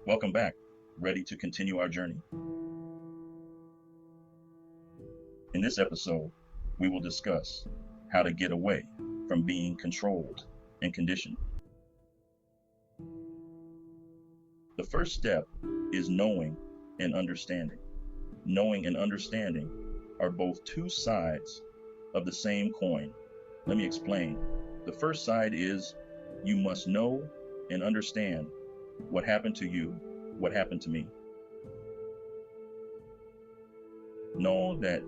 Welcome back. Ready to continue our journey? In this episode, we will discuss how to get away from being controlled and conditioned. The first step is knowing and understanding. Knowing and understanding are both two sides of the same coin. Let me explain. The first side is you must know and understand what happened to you, what happened to me. Know that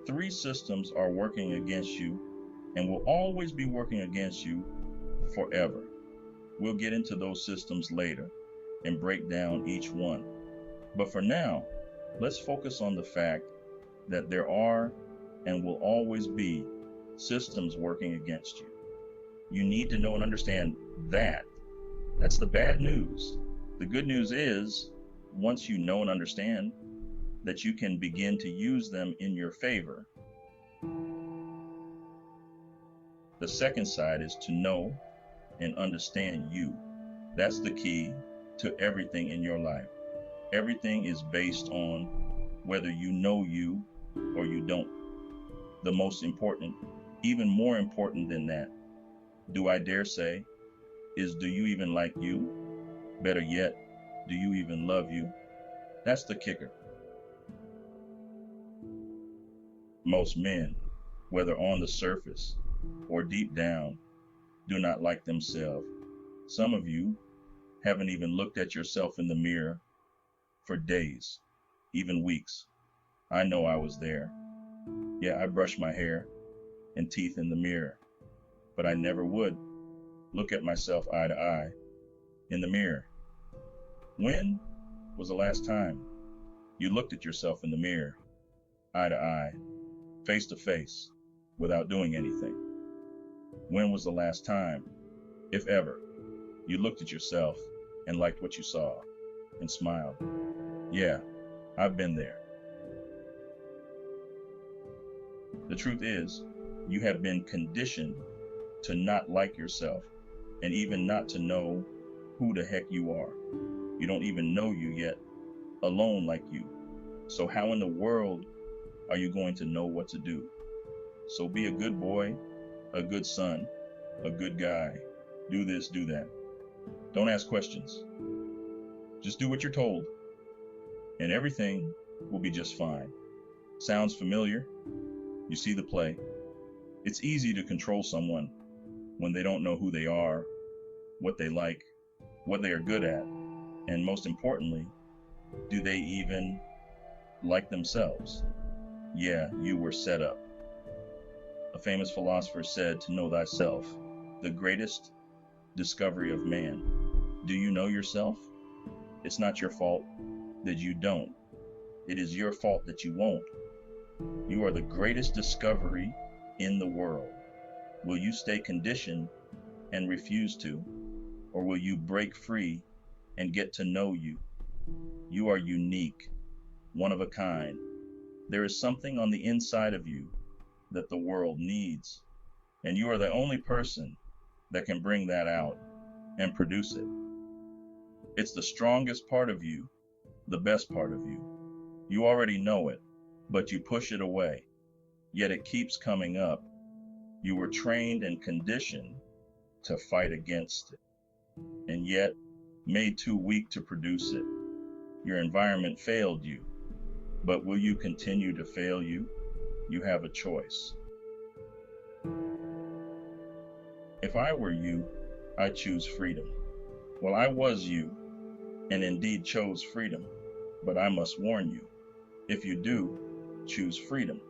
three systems are working against you and will always be working against you forever. We'll get into those systems later and break down each one. But for now, let's focus on the fact that there are and will always be systems working against you. You need to know and understand that. That's the bad news. The good news is, once you know and understand, that you can begin to use them in your favor. The second side is to know and understand you. That's the key to everything in your life. Everything is based on whether you know you or you don't. The most important, even more important than that, do I dare say, is do you even like you? Better yet, do you even love you? That's the kicker. Most men, whether on the surface or deep down, do not like themselves. Some of you haven't even looked at yourself in the mirror for days, even weeks. I know I was there. Yeah, I brushed my hair and teeth in the mirror, but I never would look at myself eye to eye in the mirror. When was the last time you looked at yourself in the mirror, eye to eye, face to face, without doing anything? When was the last time, if ever, you looked at yourself and liked what you saw and smiled? Yeah, I've been there. The truth is, you have been conditioned to not like yourself and even not to know who the heck you are. You don't even know you yet, alone like you. So how in the world are you going to know what to do? So be a good boy, a good son, a good guy. Do this, do that. Don't ask questions. Just do what you're told, and everything will be just fine. Sounds familiar? You see the play. It's easy to control someone when they don't know who they are, what they like, what they are good at, and most importantly, do they even like themselves? Yeah, you were set up. A famous philosopher said to know thyself, the greatest discovery of man. Do you know yourself? It's not your fault that you don't. It is your fault that you won't. You are the greatest discovery in the world. Will you stay conditioned and refuse to? Or will you break free and get to know you? You are unique, one of a kind. There is something on the inside of you that the world needs, and you are the only person that can bring that out and produce it. It's the strongest part of you, the best part of you. You already know it, but you push it away, yet it keeps coming up. You were trained and conditioned to fight against it, and yet made too weak to produce it. Your environment failed you, but will you continue to fail you? You have a choice. If I were you, I'd choose freedom. Well, I was you, and indeed chose freedom, but I must warn you, if you do choose freedom,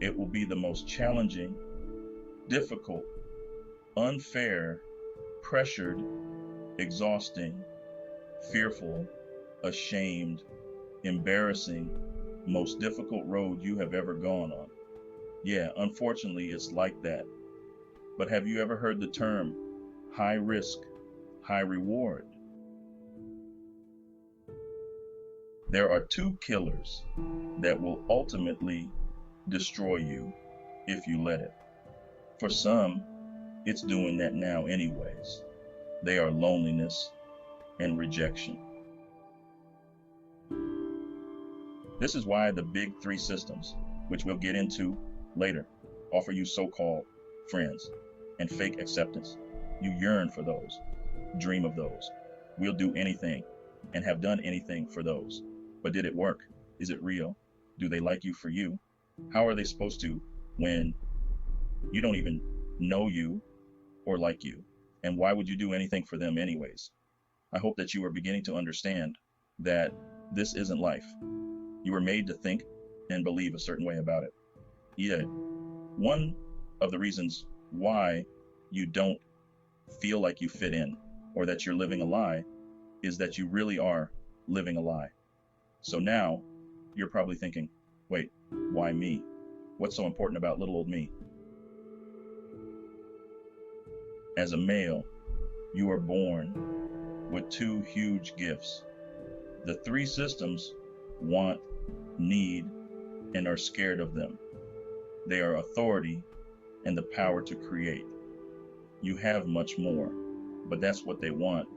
it will be the most challenging, difficult, unfair, pressured, exhausting, fearful, ashamed, embarrassing, most difficult road you have ever gone on. Yeah, unfortunately, it's like that. But have you ever heard the term high risk, high reward? There are two killers that will ultimately destroy you if you let it. For some, it's doing that now anyways. They are loneliness and rejection. This is why the big three systems, which we'll get into later, offer you so-called friends and fake acceptance. You yearn for those, dream of those. We'll do anything and have done anything for those. But did it work? Is it real? Do they like you for you? How are they supposed to when you don't even know you or like you? And why would you do anything for them anyways? I hope that you are beginning to understand that this isn't life. You were made to think and believe a certain way about it. Yeah. One of the reasons why you don't feel like you fit in or that you're living a lie is that you really are living a lie. So now you're probably thinking, wait, why me? What's so important about little old me? As a male, you are born with two huge gifts. The three systems want, need, and are scared of them. They are authority and the power to create. You have much more, but that's what they want,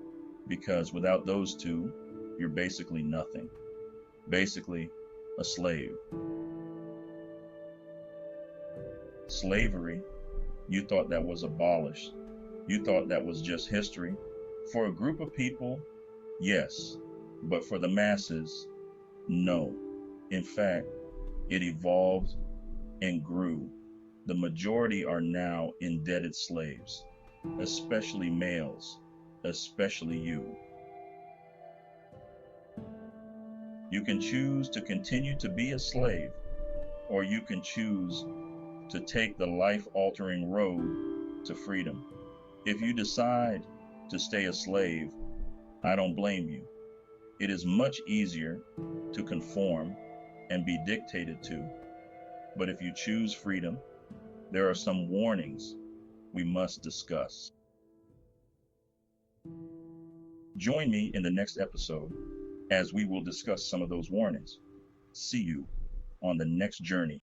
because without those two, you're basically nothing. Basically, a slave. Slavery, you thought that was abolished. You thought that was just history. For a group of people, yes, but for the masses, no. In fact, it evolved and grew. The majority are now indebted slaves, especially males, especially you. You can choose to continue to be a slave, or you can choose to take the life-altering road to freedom. If you decide to stay a slave, I don't blame you. It is much easier to conform and be dictated to. But if you choose freedom, there are some warnings we must discuss. Join me in the next episode as we will discuss some of those warnings. See you on the next journey